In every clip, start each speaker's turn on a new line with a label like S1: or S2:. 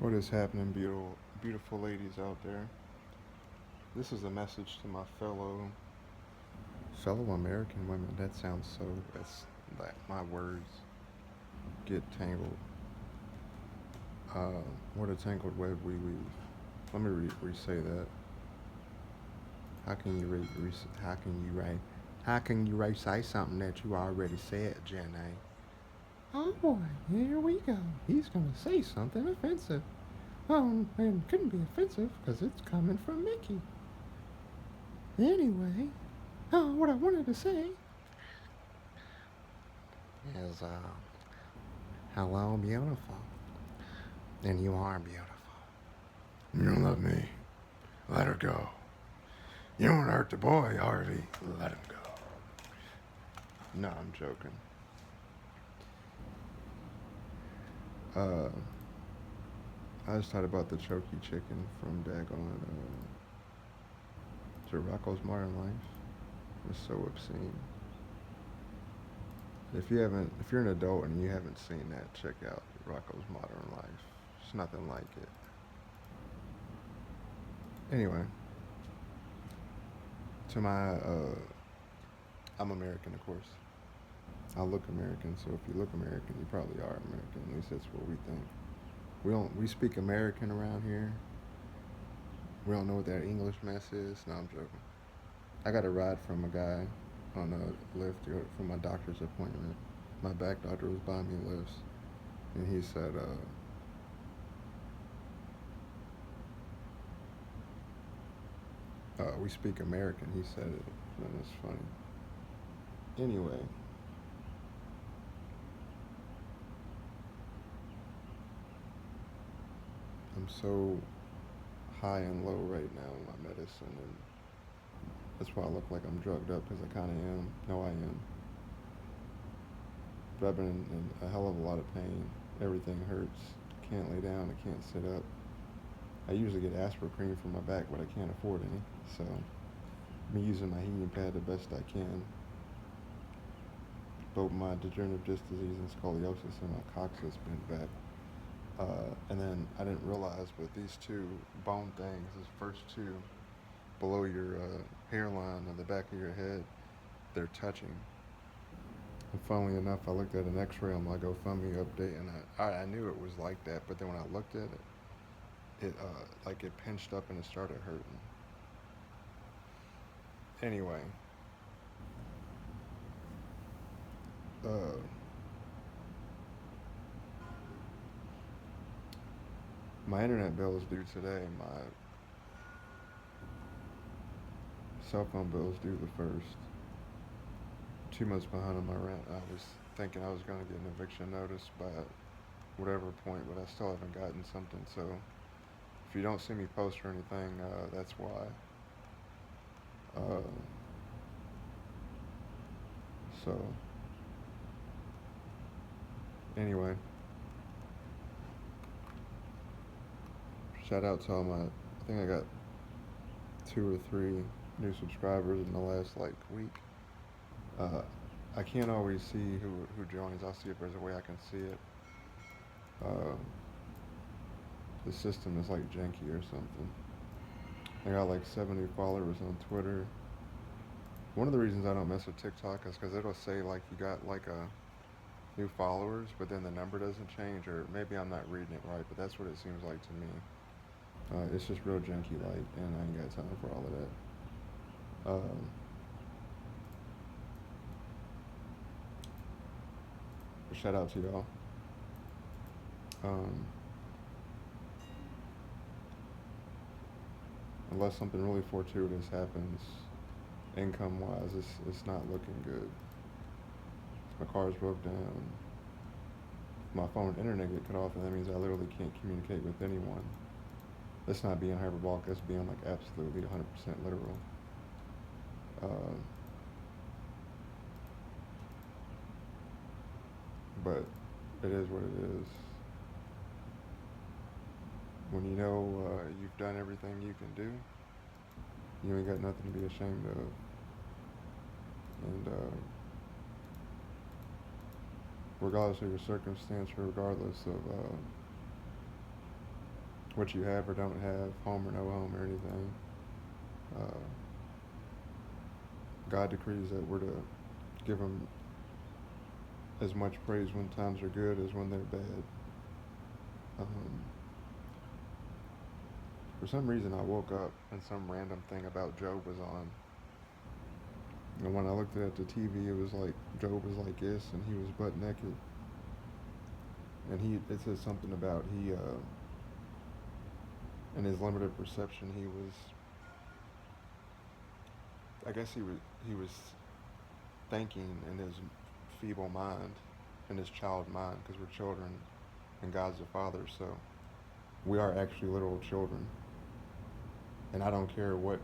S1: What is happening, beautiful ladies out there? This is a message to my fellow American women. That sounds so. That's like my words get tangled. What a tangled web we weave. Let me re-say that. How can you how can you write? How can you say something that you already said, Jenny? Oh boy, here we go. He's gonna say something offensive. And couldn't be offensive because it's coming from Mickey. Anyway, what I wanted to say is, hello, beautiful. And you are beautiful. You don't love me. Let her go. You don't want to hurt the boy, Harvey. Let him go. No, I'm joking. I just thought about the choky chicken from Daggone Rocco's Modern Life. It's so obscene. If you're an adult and you haven't seen that, check out Rocco's Modern Life. It's nothing like it. Anyway, to my, I'm American, of course. I look American, so if you look American, you probably are American. At least that's what we think. We speak American around here. We don't know what that English mess is. No, I'm joking. I got a ride from a guy on a Lyft for my doctor's appointment. My back doctor was buying me lifts, and he said, we speak American. He said it, and it's funny. Anyway, I'm so high and low right now in my medicine, and that's why I look like I'm drugged up, because I kind of am. No, I am. But I've been in a hell of a lot of pain. Everything hurts. I can't lay down. I can't sit up. I usually get aspirin for my back, but I can't afford any. So I'm using my heating pad the best I can. Both my degenerative disc disease and scoliosis and my coccyx bent back. And then I didn't realize, but these two bone things, these first two below your hairline on the back of your head, they're touching. And funnily enough, I looked at an X-ray on my GoFundMe update, and I knew it was like that. But then when I looked at it pinched up and it started hurting. Anyway, my internet bill is due today. My cell phone bill is due the 1st. 2 months behind on my rent. I was thinking I was going to get an eviction notice by whatever point, but I still haven't gotten something. So if you don't see me post or anything, that's why. Uh, so anyway, shout out to all my. I think I got 2 or 3 new subscribers in the last week. I can't always see who joins. I'll see if there's a way I can see it. Uh, the system is janky or something. I got 70 followers on Twitter. One of the reasons I don't mess with TikTok is because it'll say you got a new followers, but then the number doesn't change, or maybe I'm not reading it right, but that's what it seems like to me. It's just real janky and I ain't got time for all of that. Shout out to y'all. Unless something really fortuitous happens, income-wise, it's not looking good. My car's broke down. My phone internet get cut off, and that means I literally can't communicate with anyone. That's not being hyperbolic. That's being absolutely 100% literal. But it is what it is. When you know you've done everything you can do, you ain't got nothing to be ashamed of. And regardless of your circumstance, regardless of what you have or don't have, home or no home or anything. Uh, God decrees that we're to give Him as much praise when times are good as when they're bad. Um, for some reason, I woke up and some random thing about Job was on. And when I looked at the TV, it was like Job was like this, and he was butt naked. And it says something about in his limited perception, I guess he was thinking in his feeble mind, in his child mind, because we're children, and God's the Father, so we are actually literal children. And I don't care what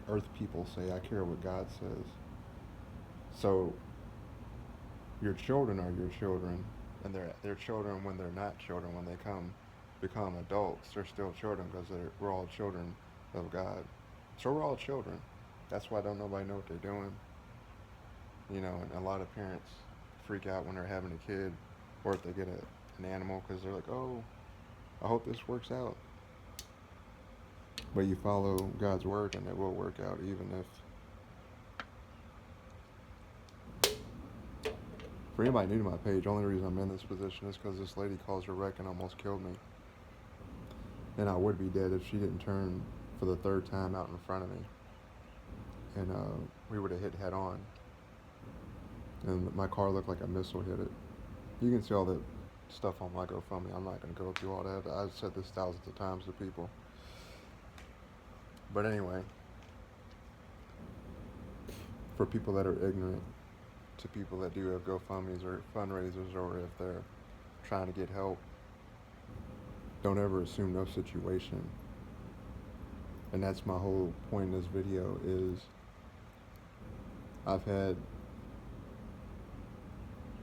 S1: earth people say, I care what God says. So your children are your children, and they're children when they're not children. When they become adults, they're still children because we're all children of God. So we're all children. That's why don't nobody know what they're doing. And a lot of parents freak out when they're having a kid, or if they get an animal, because they're like, oh, I hope this works out. But you follow God's word, and it will work out, even if. For anybody new to my page, the only reason I'm in this position is because this lady caused a wreck and almost killed me. And I would be dead if she didn't turn for the third time out in front of me. And we would have hit head on. And my car looked like a missile hit it. You can see all the stuff on my GoFundMe. I'm not going to go through all that. I've said this thousands of times to people. But anyway, for people that are ignorant, to people that do have GoFundMes or fundraisers, or if they're trying to get help, don't ever assume no situation. And that's my whole point in this video is I've had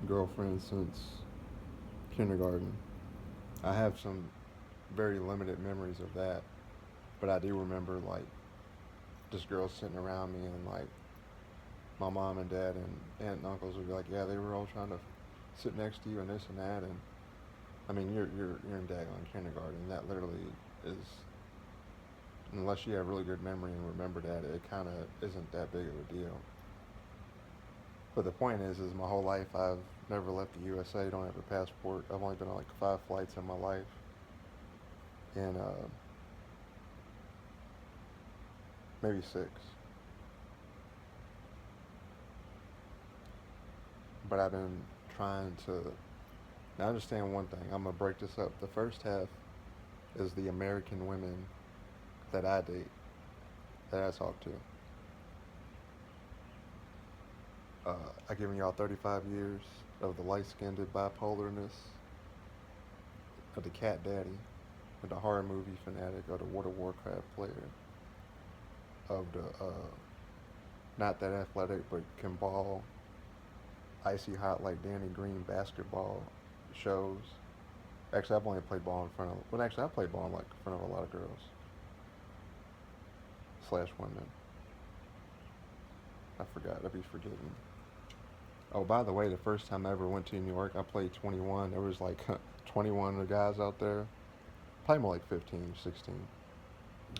S1: girlfriends since kindergarten. I have some very limited memories of that, but I do remember like just girls sitting around me, and like my mom and dad and aunt and uncles would be like, yeah, they were all trying to sit next to you and this and that. And I mean, you're in daggone kindergarten. That literally is, unless you have really good memory and remember that, it kind of isn't that big of a deal. But the point is my whole life I've never left the USA. Don't have a passport. I've only been on like 5 flights in my life, and maybe 6. But I've been trying to. Now understand one thing. I'm gonna break this up. The first half is the American women that I date, that I talk to. I've given y'all 35 years of the light-skinned bipolarness, of the cat daddy, of the horror movie fanatic, of the World of Warcraft player, of the not that athletic but can ball icy hot like Danny Green basketball shows. Actually, I've only played ball in front of. Well, actually, I played ball in front of a lot of girls / women. I forgot. I'd be forgetting. Oh, by the way, the first time I ever went to New York, I played 21. There was like 21 guys out there. Probably more like 15, 16.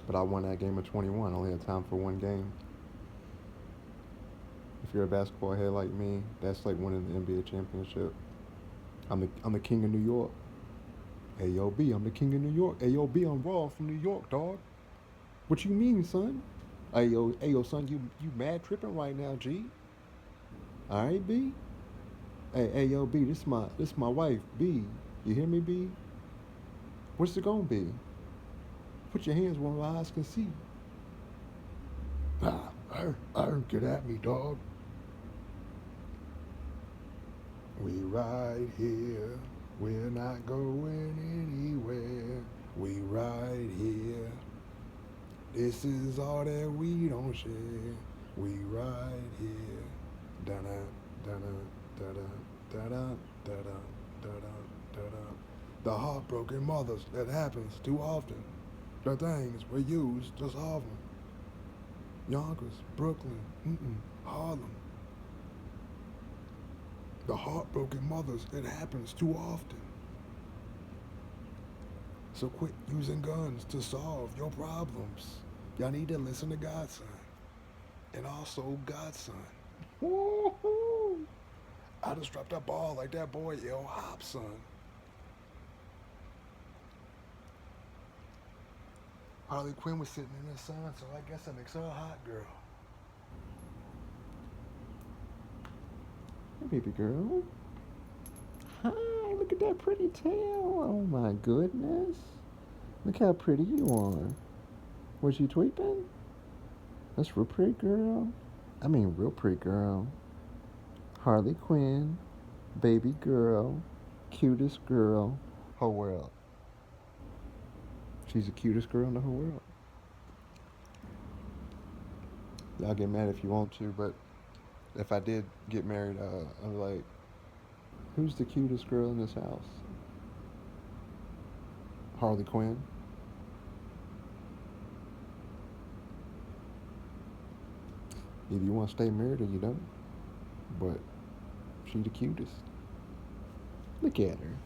S1: But I won that game of 21. I only had time for one game. If you're a basketball head like me, that's like winning the NBA championship. I'm the king of New York. AOB, I'm the king of New York. AOB, I'm raw from New York, dog. What you mean, son? Ayo, son, you mad tripping right now, G. All right, B. Hey, yo, B, this my wife, B. You hear me, B? What's it gonna be? Put your hands where my eyes can see. Get at me, dog. We ride here. We're not going anywhere. We ride here. This is all that we don't share. We ride here. Da-da, da-da, da-da, da-da, da-da, da-da, da-da. The heartbroken mothers, that happens too often. The things we use to solve them. Yonkers, Brooklyn, Harlem. The heartbroken mothers, it happens too often. So quit using guns to solve your problems. Y'all need to listen to Godson. And also Godson. Woo-hoo! I just dropped that ball like that boy L. Hobson. Harley Quinn was sitting in the sun, so I guess that makes her a hot girl. Hey, baby girl. Hi, look at that pretty tail. Oh my goodness. Look how pretty you are. Was you tweeping? That's real pretty, girl. I mean, real pretty, girl. Harley Quinn, baby girl, cutest girl, whole world. She's the cutest girl in the whole world. Y'all get mad if you want to, but if I did get married, I'm like, who's the cutest girl in this house? Harley Quinn. Either you want to stay married or you don't. But she the cutest. Look at her.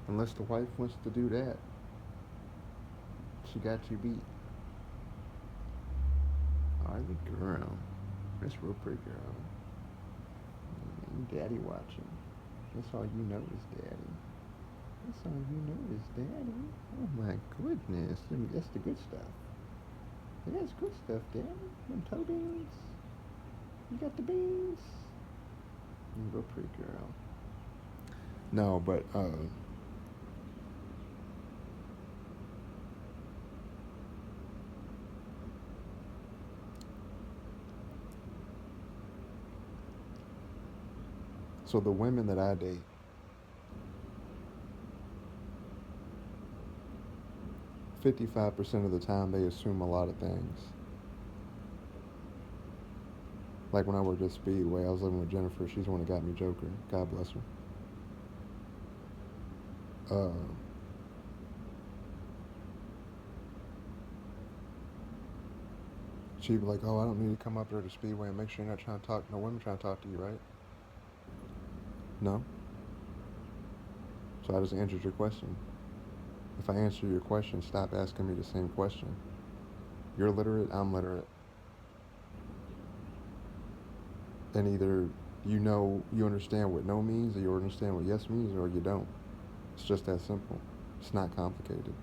S1: Unless the wife wants to do that, she got you beat. Harley girl. That's real pretty girl. Daddy watching. That's all you know is daddy. That's all you know is daddy. Oh my goodness. That's the good stuff. That's good stuff, daddy. Them toe beans. You got the beans. You real pretty girl. No, but so the women that I date, 55% of the time they assume a lot of things. Like when I worked at Speedway, I was living with Jennifer. She's the one that got me Joker. God bless her. She'd be like, "Oh, I don't need to come up there to Speedway and make sure you're not trying to talk. No women trying to talk to you, right?" No. So I just answered your question. If I answer your question, stop asking me the same question. You're literate, I'm literate. And either you understand what no means, or you understand what yes means, or you don't. It's just that simple. It's not complicated.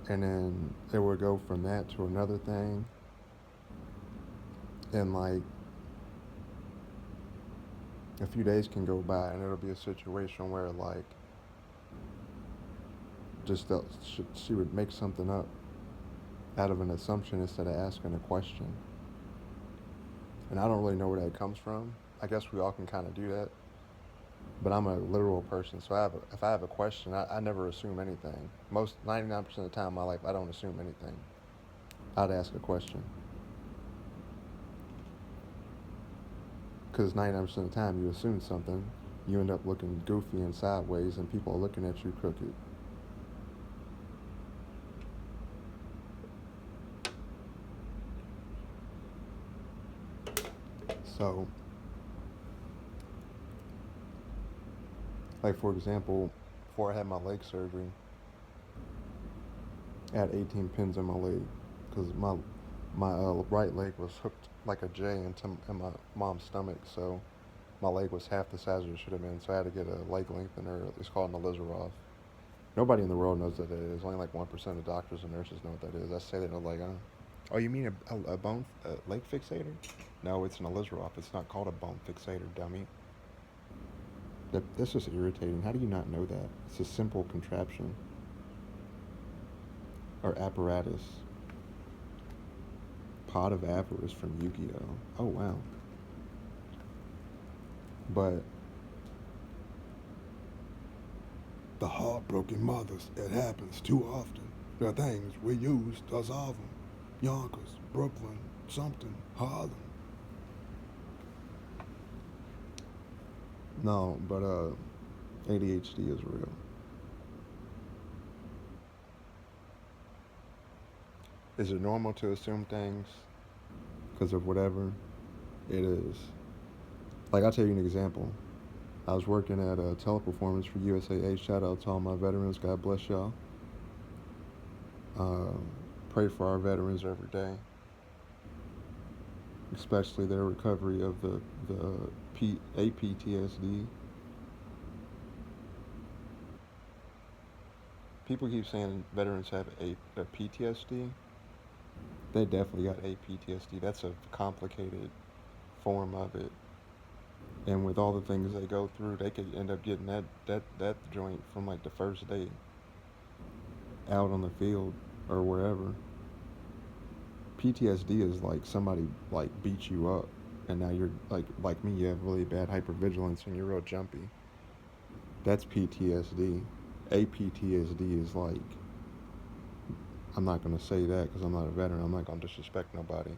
S1: And then it would go from that to another thing. And like a few days can go by and it'll be a situation where like she would make something up out of an assumption instead of asking a question. And I don't really know where that comes from. I guess we all can kind of do that. But I'm a literal person, so if I have a question, I never assume anything. 99% of the time in my life, I don't assume anything. I'd ask a question. Because 99% of the time you assume something, you end up looking goofy and sideways, and people are looking at you crooked. So, like for example, before I had my leg surgery, I had 18 pins in my leg because my right leg was hooked like a J in my mom's stomach, so my leg was half the size it should have been, so I had to get a leg lengthener. It's called an Alizarov. Nobody in the world knows what that is. Only like 1% of doctors and nurses know what that is. I say that like, oh, you mean a bone leg fixator? No, it's an Alizarov. It's not called a bone fixator, dummy. That's just irritating. How do you not know that? It's a simple contraption. Or apparatus. Pot of Avarice from Yu-Gi-Oh! Oh, wow. But the heartbroken mothers, it happens too often. There are things we use to solve them. Yonkers, Brooklyn, something, Harlem. No, but ADHD is real. Is it normal to assume things because of whatever? It is. Like, I'll tell you an example. I was working at Teleperformance for USAA. Shout out to all my veterans. God bless y'all. Pray for our veterans every day, especially their recovery of the APTSD. People keep saying veterans have a PTSD. They definitely got APTSD. That's a complicated form of it. And with all the things they go through, they could end up getting that joint from like the first day out on the field or wherever. PTSD is like somebody like beat you up, and now you're like me. You have really bad hypervigilance and you're real jumpy. That's PTSD. APTSD is like, I'm not gonna say that because I'm not a veteran. I'm not gonna disrespect nobody.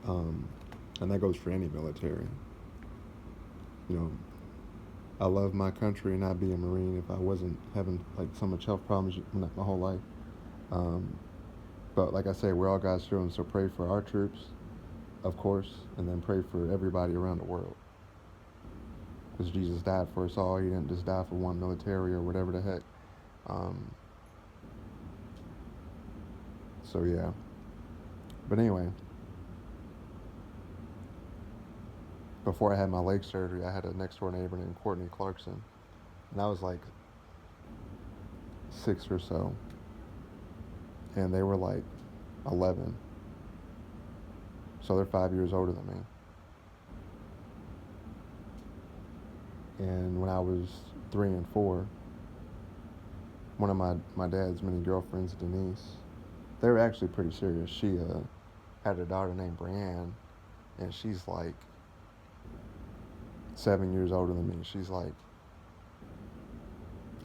S1: And that goes for any military. You know, I love my country and I'd be a Marine if I wasn't having like so much health problems my whole life. But like I say, we're all God's children, so pray for our troops, of course, and then pray for everybody around the world. Because Jesus died for us all. He didn't just die for one military or whatever the heck. So yeah. But anyway, before I had my leg surgery, I had a next door neighbor named Courtney Clarkson. And I was like 6 or so. And they were like 11. So they're 5 years older than me. And when I was 3 and 4, one of my dad's many girlfriends, Denise, they were actually pretty serious. She had a daughter named Brianne, and she's like 7 years older than me. She's like,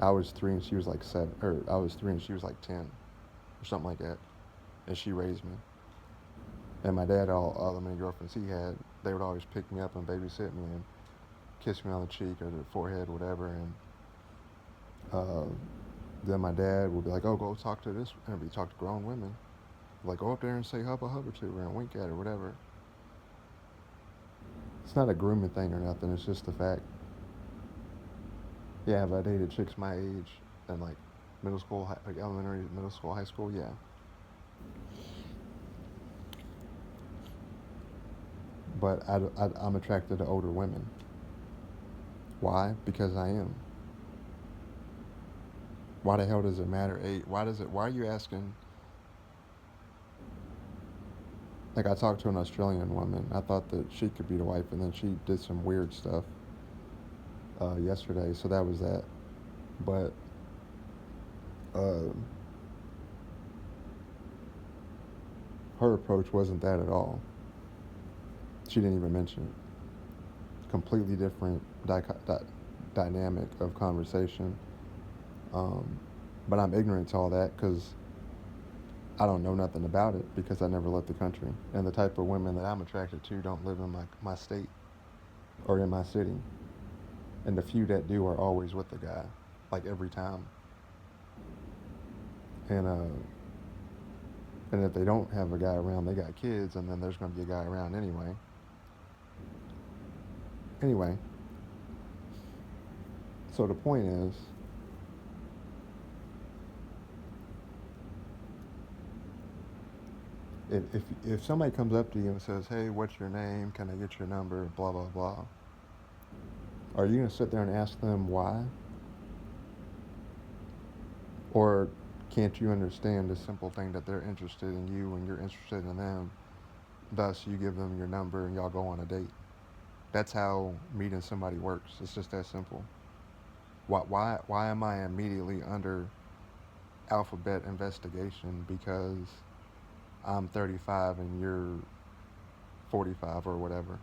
S1: I was 3 and she was like 7, or I was 3 and she was like 10, or something like that. And she raised me. And my dad, all the many girlfriends he had, they would always pick me up and babysit me and kiss me on the cheek or the forehead, whatever. And then my dad would be like, oh, go talk to this, and we talk to grown women. Like, go up there and say hubba hubba to her and wink at her, whatever. It's not a grooming thing or nothing. It's just the fact. Yeah, have I dated chicks my age and like middle school, like elementary, middle school, high school? Yeah. But I'm attracted to older women. Why? Because I am. Why the hell does it matter? Why are you asking? Like, I talked to an Australian woman. I thought that she could be the wife, and then she did some weird stuff yesterday, so that was that. But her approach wasn't that at all. She didn't even mention it. Completely different dynamic of conversation. But I'm ignorant to all that because I don't know nothing about it because I never left the country. And the type of women that I'm attracted to don't live in my state or in my city. And the few that do are always with the guy, like every time. And if they don't have a guy around, they got kids, and then there's going to be a guy around anyway. Anyway, so the point is, if somebody comes up to you and says, hey, what's your name? Can I get your number? Blah, blah, blah. Are you going to sit there and ask them why? Or can't you understand the simple thing that they're interested in you and you're interested in them? Thus, you give them your number and y'all go on a date. That's how meeting somebody works. It's just that simple. Why am I immediately under alphabet investigation because I'm 35 and you're 45 or whatever?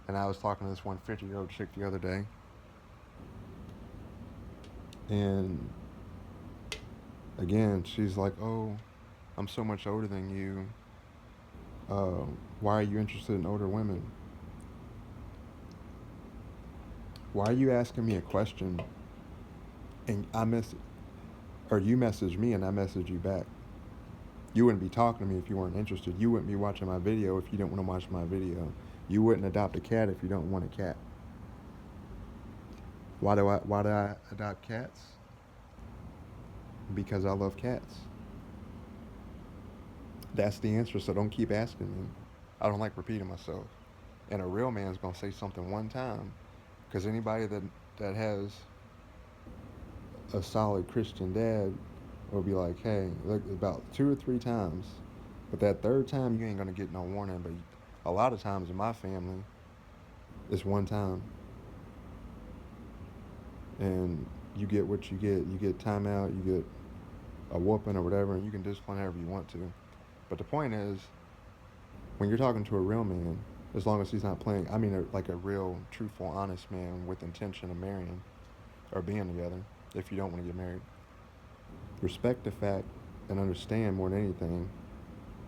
S1: And I was talking to this 50-year-old chick the other day, and again, she's like, oh, I'm so much older than you. Why are you interested in older women? Why are you asking me a question and you message me and I message you back? You wouldn't be talking to me if you weren't interested. You wouldn't be watching my video if you didn't want to watch my video. You wouldn't adopt a cat if you don't want a cat. Why do I adopt cats? Because I love cats. That's the answer, so don't keep asking me. I don't like repeating myself. And a real man's gonna say something one time, because anybody that has a solid Christian dad will be like, hey, look, about 2 or 3 times, but that third time you ain't gonna get no warning. But a lot of times in my family, it's one time, and you get what you get. You get timeout, you get a whooping or whatever, and you can discipline however you want to. But the point is, when you're talking to a real man, as long as he's not playing, I mean, like a real, truthful, honest man with intention of marrying or being together, if you don't want to get married, respect the fact and understand more than anything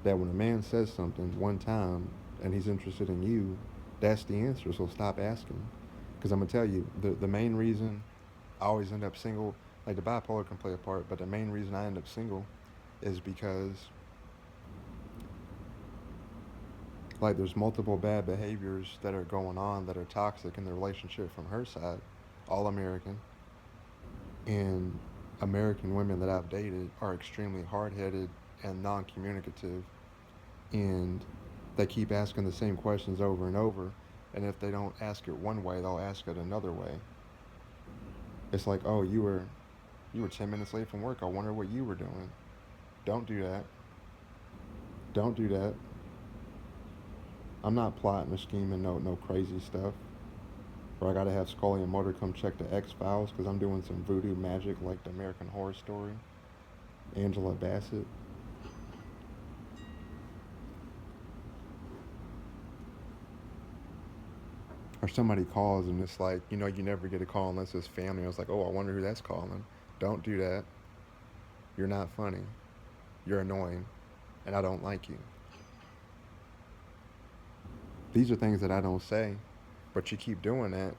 S1: that when a man says something one time and he's interested in you, that's the answer. So stop asking. Because I'm going to tell you, the main reason I always end up single, like the bipolar can play a part, but the main reason I end up single is because like there's multiple bad behaviors that are going on that are toxic in the relationship from her side, all American, and American women that I've dated are extremely hard-headed and non-communicative, and they keep asking the same questions over and over, and if they don't ask it one way, they'll ask it another way. It's like, oh, you were 10 minutes late from work. I wonder what you were doing. Don't do that. Don't do that. I'm not plotting or scheming no crazy stuff. Or I gotta have Scully and Motor come check the X-Files because I'm doing some voodoo magic like the American Horror Story. Angela Bassett. Or somebody calls and it's like, you never get a call unless it's family. I was like, oh, I wonder who that's calling. Don't do that. You're not funny. You're annoying. And I don't like you. These are things that I don't say. But you keep doing that,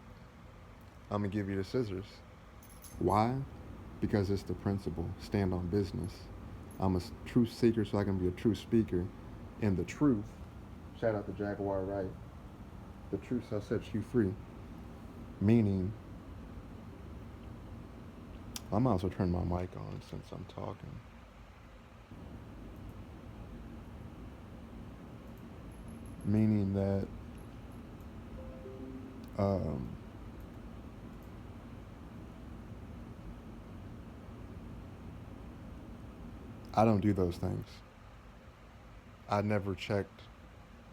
S1: I'm going to give you the scissors. Why? Because it's the principle. Stand on business. I'm a truth seeker so I can be a true speaker. And the truth, shout out to Jaguar Wright, the truth shall set you free. Meaning, I might also turn my mic on since I'm talking. Meaning that um, I don't do those things. I never checked,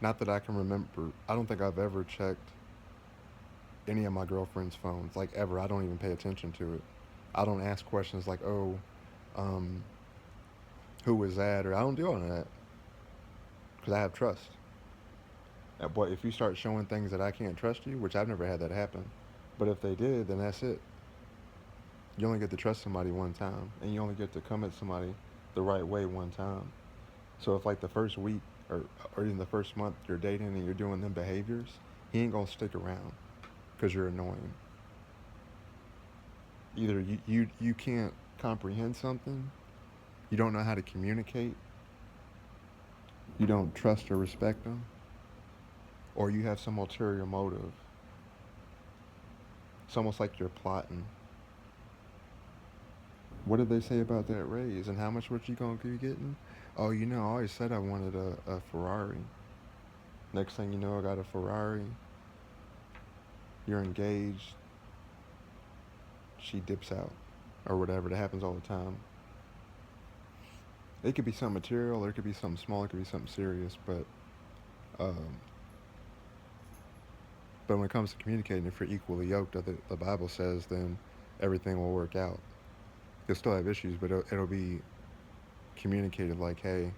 S1: not that I can remember, I don't think I've ever checked any of my girlfriend's phones, like ever. I don't even pay attention to it. I don't ask questions like, oh, um, who was that? Or I don't do all of that because I have trust. But if you start showing things that I can't trust you, which I've never had that happen, but if they did, then that's it. You only get to trust somebody one time, and you only get to come at somebody the right way one time. So if like the first week or even the first month you're dating and you're doing them behaviors, he ain't gonna stick around because you're annoying. Either you can't comprehend something, you don't know how to communicate, you don't trust or respect them, or you have some ulterior motive. It's almost like you're plotting. What did they say about that raise and how much were you gonna be getting? Oh, I always said I wanted a Ferrari. Next thing you know, I got a Ferrari. You're engaged. She dips out, or whatever. That happens all the time. It could be something material, or it could be something small. It could be something serious. Um, but when it comes to communicating, if you're equally yoked, the Bible says, then everything will work out. You'll still have issues, but it'll be communicated like, hey,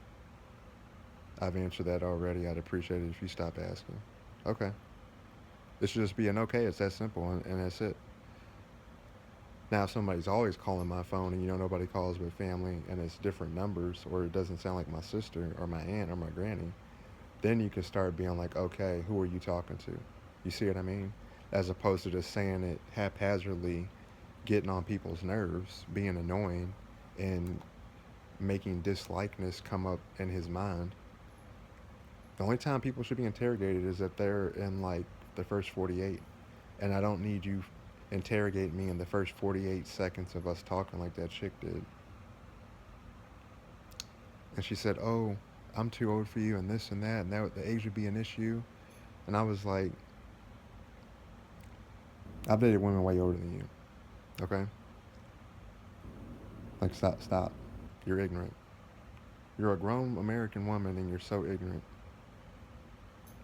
S1: I've answered that already. I'd appreciate it if you stop asking. Okay. It should just be an okay. It's that simple, and that's it. Now, if somebody's always calling my phone and nobody calls but family and it's different numbers or it doesn't sound like my sister or my aunt or my granny, then you can start being like, okay, who are you talking to? You see what I mean? As opposed to just saying it haphazardly, getting on people's nerves, being annoying, and making dislikeness come up in his mind. The only time people should be interrogated is if they're in like the first 48. And I don't need you interrogate me in the first 48 seconds of us talking like that chick did. And she said, "Oh, I'm too old for you, and this and that the age would be an issue." And I was like, "I've dated women way older than you, okay? Like, stop. You're ignorant. You're a grown American woman, and you're so ignorant.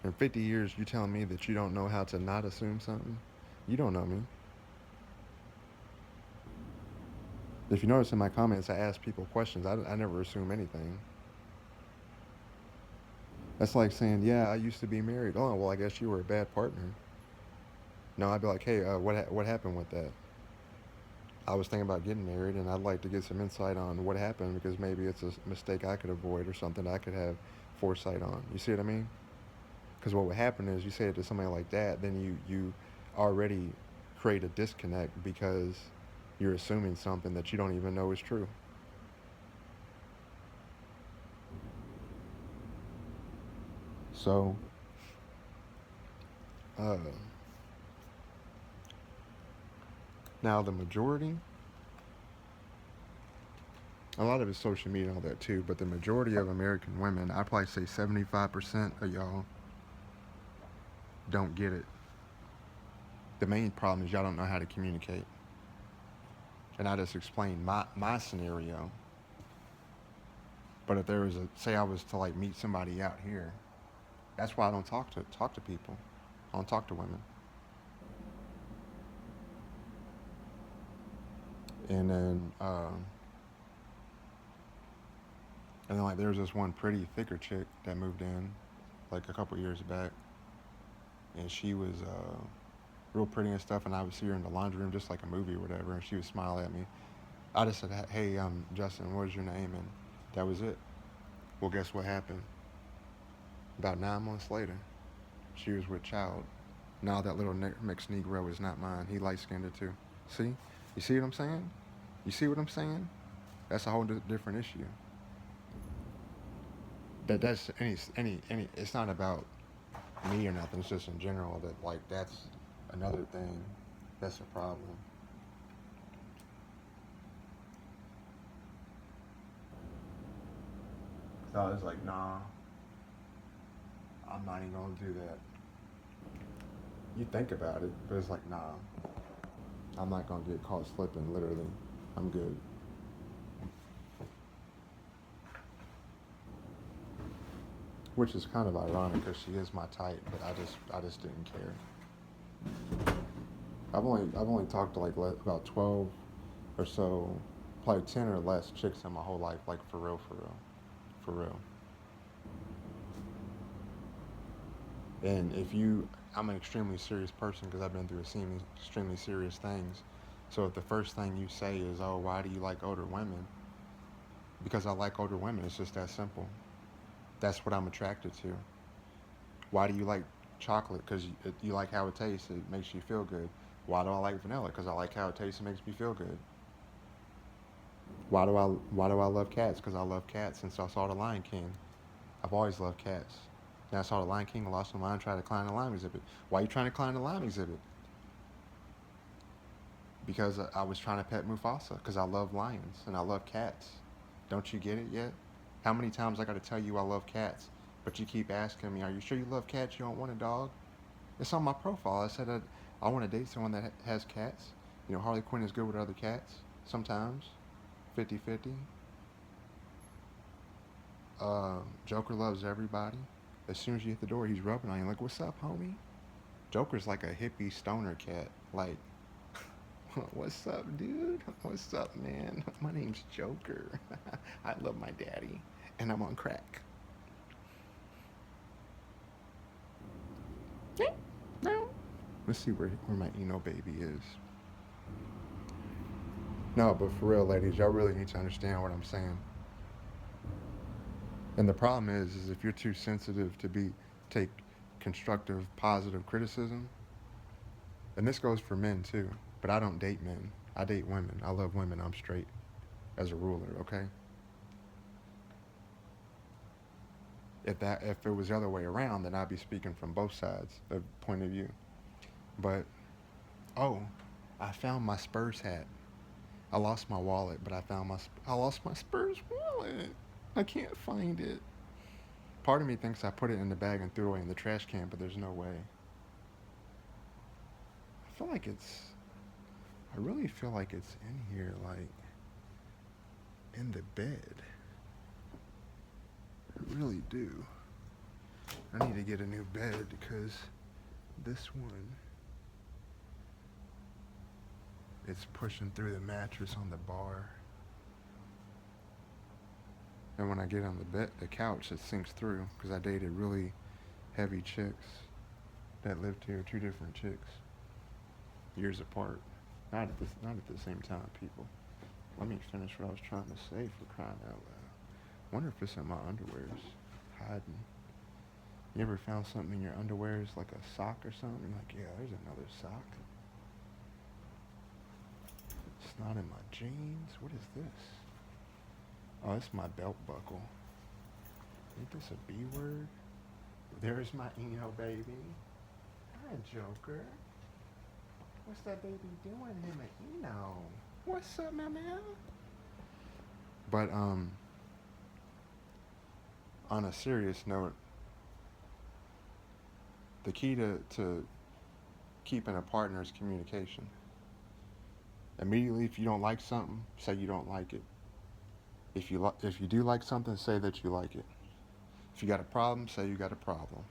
S1: In 50 years, you telling me that you don't know how to not assume something? You don't know me." If you notice in my comments, I ask people questions. I never assume anything. That's like saying, "Yeah, I used to be married." Oh, well, I guess you were a bad partner. No, I'd be like, "Hey, what happened with that?" I was thinking about getting married, and I'd like to get some insight on what happened because maybe it's a mistake I could avoid or something I could have foresight on. You see what I mean? Because what would happen is you say it to somebody like that, then you already create a disconnect because you're assuming something that you don't even know is true. So, uh, now the majority, a lot of it's social media and all that too, but the majority of American women, I'd probably say 75% of y'all don't get it. The main problem is y'all don't know how to communicate. And I just explained my scenario. But if there was a, say I was to like meet somebody out here, that's why I don't talk to people. I don't talk to women. And then like there was this one pretty thicker chick that moved in like a couple years back, and she was real pretty and stuff. And I would see her in the laundry room just like a movie or whatever, and she would smile at me. I just said, "Hey, Justin, what is your name?" And that was it. Well, guess what happened? About 9 months later, she was with child. Now that little mixed Negro is not mine. He light skinned too. See? You see what I'm saying? You see what I'm saying? That's a whole different issue. That's any. It's not about me or nothing. It's just in general that like that's another thing. That's a problem. So I was like, nah, I'm not even gonna do that. You think about it, but it's like, nah, I'm not gonna get caught slipping. Literally, I'm good. Which is kind of ironic because she is my type, but I just didn't care. I've only talked to like about 12 or so, probably 10 or less chicks in my whole life, like for real, for real, for real. And if you, I'm an extremely serious person because I've been through extremely serious things. So if the first thing you say is, "Oh, why do you like older women?" Because I like older women. It's just that simple. That's what I'm attracted to. Why do you like chocolate? Because you like how it tastes. It makes you feel good. Why do I like vanilla? Because I like how it tastes. It makes me feel good. Why do I love cats? Because I love cats since I saw The Lion King. I've always loved cats. Then I saw The Lion King, I lost my mind, tried to climb the Lime exhibit. Why are you trying to climb the Lime exhibit? Because I was trying to pet Mufasa. Because I love lions and I love cats. Don't you get it yet? How many times I got to tell you I love cats, but you keep asking me, "Are you sure you love cats? You don't want a dog?" It's on my profile. I said I want to date someone that has cats. You know, Harley Quinn is good with other cats sometimes, 50-50. Joker loves everybody. As soon as you hit the door, he's rubbing on you like, "What's up, homie?" Joker's like a hippie stoner cat. Like, "What's up, dude? What's up, man? My name's Joker. I love my daddy, and I'm on crack." Let's see where my Eno baby is. No, but for real, ladies, y'all really need to understand what I'm saying. And the problem is if you're too sensitive to take constructive, positive criticism, and this goes for men too. But I don't date men. I date women. I love women. I'm straight as a ruler. Okay. If it was the other way around, then I'd be speaking from both sides of point of view. But oh, I found my Spurs hat. I lost my wallet, but I lost my Spurs wallet. I can't find it. Part of me thinks I put it in the bag and threw it away in the trash can, but there's no way. I really feel like it's in here, like in the bed. I really do. I need to get a new bed because this one, it's pushing through the mattress on the bar. And when I get on the couch, it sinks through because I dated really heavy chicks that lived here, 2 different chicks, years apart. Not at the same time, people. Let me finish what I was trying to say, for crying out loud. Wonder if it's in my underwears, hiding. You ever found something in your underwears, like a sock or something? You're like, yeah, there's another sock. It's not in my jeans. What is this? Oh, it's my belt buckle. Ain't this a B word? There's my Eno baby. Hi, Joker. What's that baby doing? Him and Eno. What's up, my man? But on a serious note, the key to keeping a partner is communication. Immediately, if you don't like something, say you don't like it. If you do like something, say that you like it. If you got a problem, say you got a problem.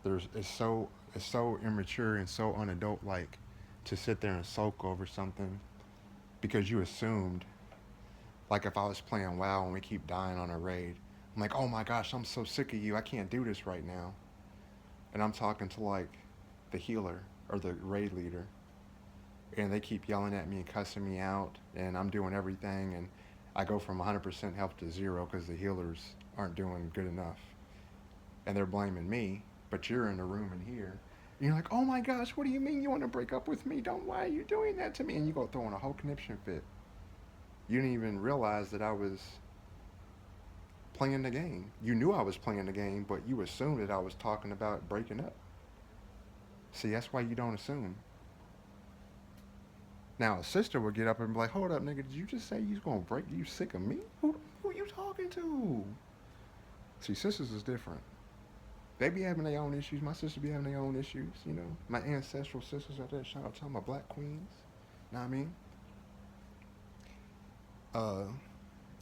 S1: It's so immature and so unadult-like to sit there and sulk over something because you assumed, like if I was playing WoW and we keep dying on a raid, I'm like, oh my gosh, I'm so sick of you, I can't do this right now. And I'm talking to like the healer or the raid leader, and they keep yelling at me and cussing me out, and I'm doing everything, and I go from 100% health to 0 because the healers aren't doing good enough. And they're blaming me, but you're in the room in here. And you're like, oh my gosh, what do you mean you want to break up with me? Why are you doing that to me? And you go throwing a whole conniption fit. You didn't even realize that I was playing the game. You knew I was playing the game, but you assumed that I was talking about breaking up. See, that's why you don't assume. Now, a sister would get up and be like, hold up, nigga, did you just say you was going to break? You sick of me? Who are you talking to? See, sisters is different. They be having their own issues. My sisters be having their own issues, you know. My ancestral sisters out there, shout out to my black queens. Know what I mean?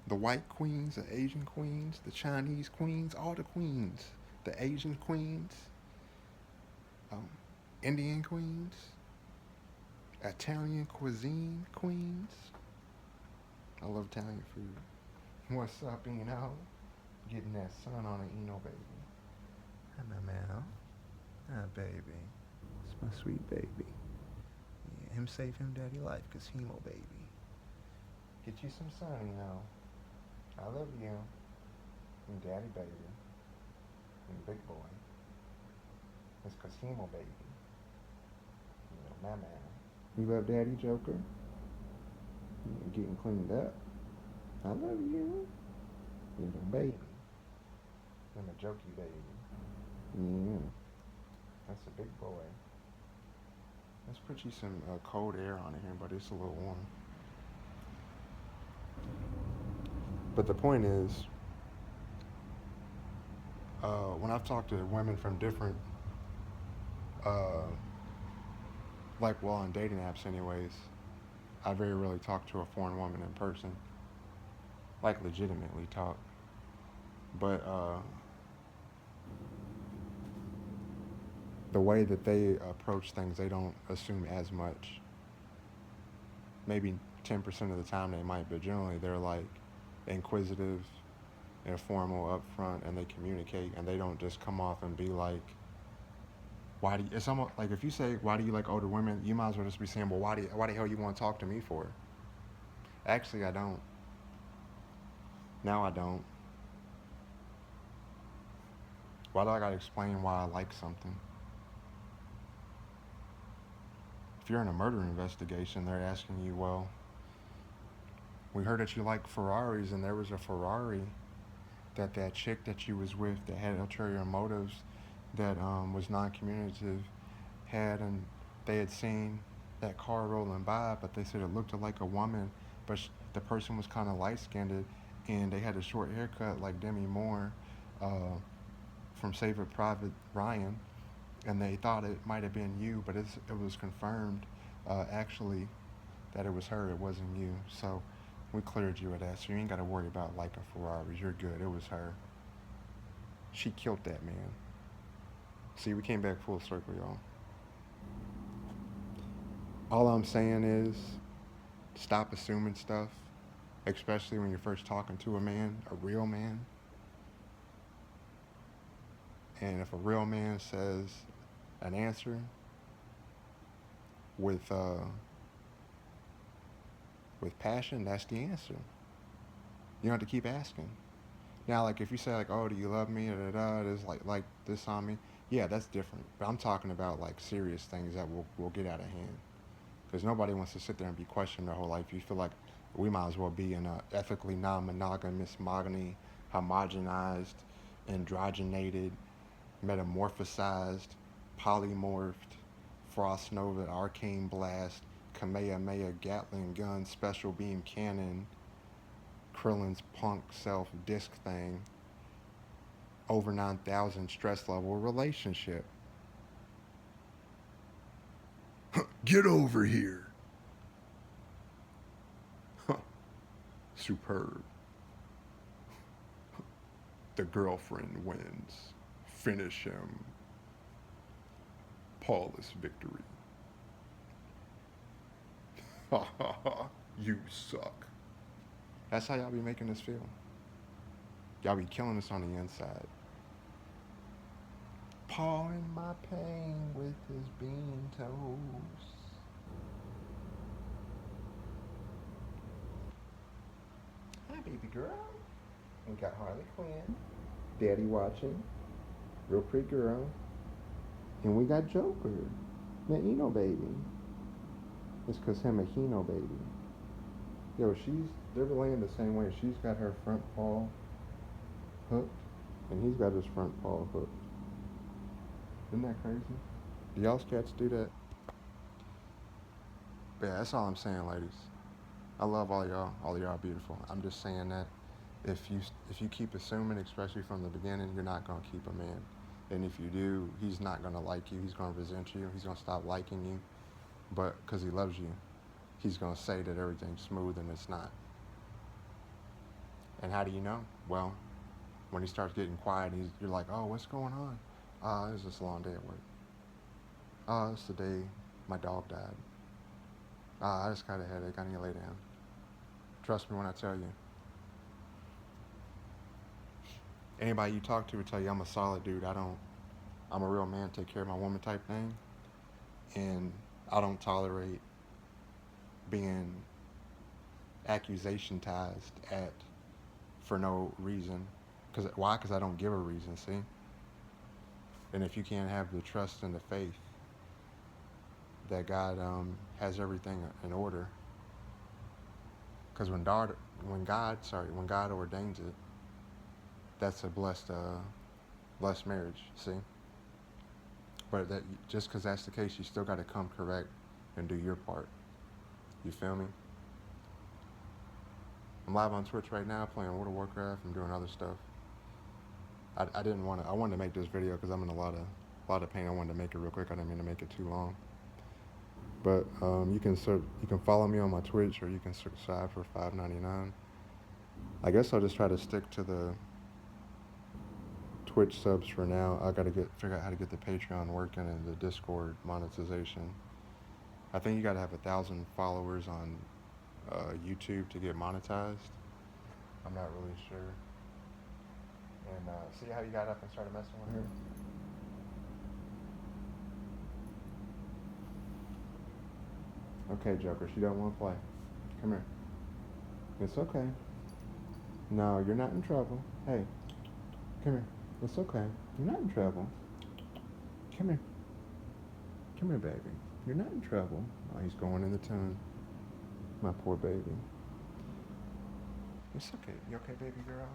S1: The white queens, the Asian queens, the Chinese queens, all the queens. The Asian queens, Indian queens, Italian cuisine queens. I love Italian food. What's up, Eno? Getting that sun on an Eno baby. Hi, my man. Hi, baby. It's my sweet baby. Yeah, him save him daddy life, cause Hemo baby. Get you some sun, Eno. I love you. And daddy baby. And big boy. It's cause Hemo baby. You know, my man. You love daddy, Joker? You're getting cleaned up. I love you. Little baby. I'm a jokey baby. Yeah. That's a big boy. Let's put you some cold air on here, but it's a little warm. But the point is, when I've talked to women from different, on dating apps anyways, I very rarely talk to a foreign woman in person. Like, legitimately talk. But, the way that they approach things, they don't assume as much. Maybe 10% of the time they might, but generally they're like inquisitive and formal up front, and they communicate, and they don't just come off and be like, why do you, it's almost like if you say, why do you like older women, you might as well just be saying, well, why the hell you want to talk to me for? Actually, I don't. Now I don't. Why do I gotta explain why I like something? If you're in a murder investigation, they're asking you, well, we heard that you like Ferraris, and there was a Ferrari that that chick that you was with that had ulterior motives, that was non-communicative, had, and they had seen that car rolling by, but they said it looked like a woman, but the person was kind of light-skinned, and they had a short haircut like Demi Moore uh, from Save It Private Ryan, and they thought it might have been you, but it was confirmed actually that it was her, it wasn't you. So we cleared you of that, so you ain't got to worry about like a Ferraris. You're good. It was her. She killed that man. See, we came back full circle, y'all. All I'm saying is stop assuming stuff, especially when you're first talking to a man, a real man. And if a real man says an answer with with passion, that's the answer. You don't have to keep asking. Now, like if you say like, "Oh, do you love me?" Da da da, there's like this on me. Yeah, that's different. But I'm talking about like serious things that will get out of hand. Because nobody wants to sit there and be questioned their whole life. You feel like we might as well be in a ethically non-monogamous, monogamy, homogenized, androgenated, metamorphosized, polymorphed, Frost Nova, Arcane Blast, Kamehameha Gatling Gun, Special Beam Cannon, Krillin's Punk Self Disc Thing, over 9,000 stress level relationship. Get over here. Superb. The girlfriend wins. Finish him. Paulus victory. Ha ha ha. You suck. That's how y'all be making us feel. Y'all be killing us on the inside. Pawing my pain with his bean toes. Hi, baby girl. We got Harley Quinn. Daddy watching. Real pretty girl. And we got Joker. The Eno baby. It's cause him a Hino baby. Yo, they're laying the same way. She's got her front paw hooked, and he's got his front paw hooked. Isn't that crazy? Do y'all's cats do that? But yeah, that's all I'm saying, ladies. I love all y'all. All y'all are beautiful. I'm just saying that if you keep assuming, especially from the beginning, you're not gonna keep a man. And if you do, he's not gonna like you. He's gonna resent you. He's gonna stop liking you. But because he loves you, he's gonna say that everything's smooth and it's not. And how do you know? Well, when he starts getting quiet, you're like, "Oh, what's going on?" It was just a long day at work. It's the day my dog died. I just got a headache. I need to lay down. Trust me when I tell you. Anybody you talk to will tell you I'm a solid dude. I'm a real man, take care of my woman type thing. And I don't tolerate being accusationized at for no reason. Why? Because I don't give a reason, see? And if you can't have the trust and the faith that God has everything in order, because when God ordains it, that's a blessed marriage, see? But that just because that's the case, you still got to come correct and do your part. You feel me? I'm live on Twitch right now playing World of Warcraft. I'm doing other stuff. I wanted to make this video because I'm in a lot of pain. I wanted to make it real quick. I didn't mean to make it too long. But you can follow me on my Twitch, or you can subscribe for $5.99. I guess I'll just try to stick to the Twitch subs for now. I gotta figure out how to get the Patreon working and the Discord monetization. I think you gotta have 1,000 followers on YouTube to get monetized. I'm not really sure. And see how you got up and started messing with her? Okay, Joker, she don't want to play. Come here. It's okay. No, you're not in trouble. Hey, come here. It's okay. You're not in trouble. Come here. Come here, baby. You're not in trouble. Oh, he's going in the tune. My poor baby. It's okay. You okay, baby girl?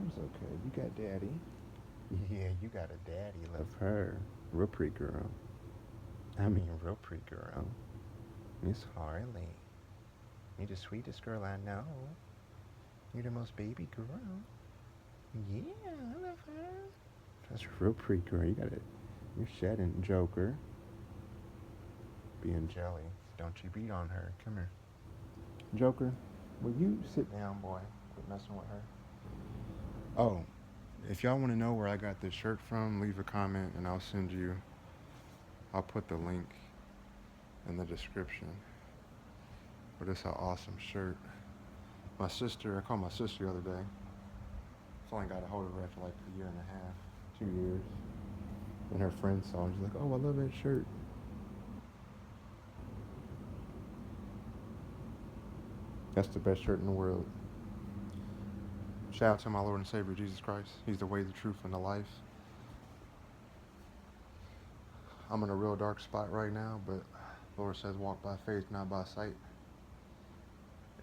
S1: It's okay. You got daddy. Yeah, you got a daddy. Love her. Real pretty girl. I mean, real pretty girl. Miss Harley. You're the sweetest girl I know. You're the most baby girl. Yeah, I love her. That's a real pretty girl. You got it. You're shedding, Joker. Being jelly. Don't you beat on her. Come here. Joker, will you sit down, boy? Quit messing with her. Oh, if y'all want to know where I got this shirt from, leave a comment and I'll put the link in the description. But it's an awesome shirt. I called my sister the other day. I only got a hold of her after like a year and a half, 2 years. And her friend saw it. She's like, oh, I love that shirt. That's the best shirt in the world. Shout out to my Lord and Savior, Jesus Christ. He's the way, the truth, and the life. I'm in a real dark spot right now, but the Lord says walk by faith, not by sight.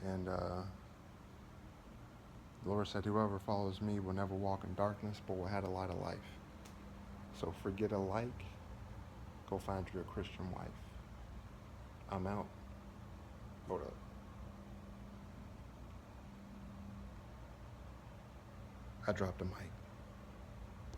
S1: And the Lord said whoever follows me will never walk in darkness, but will have a light of life. So forget a like, go find you a Christian wife. I'm out. Hold up. I dropped the mic.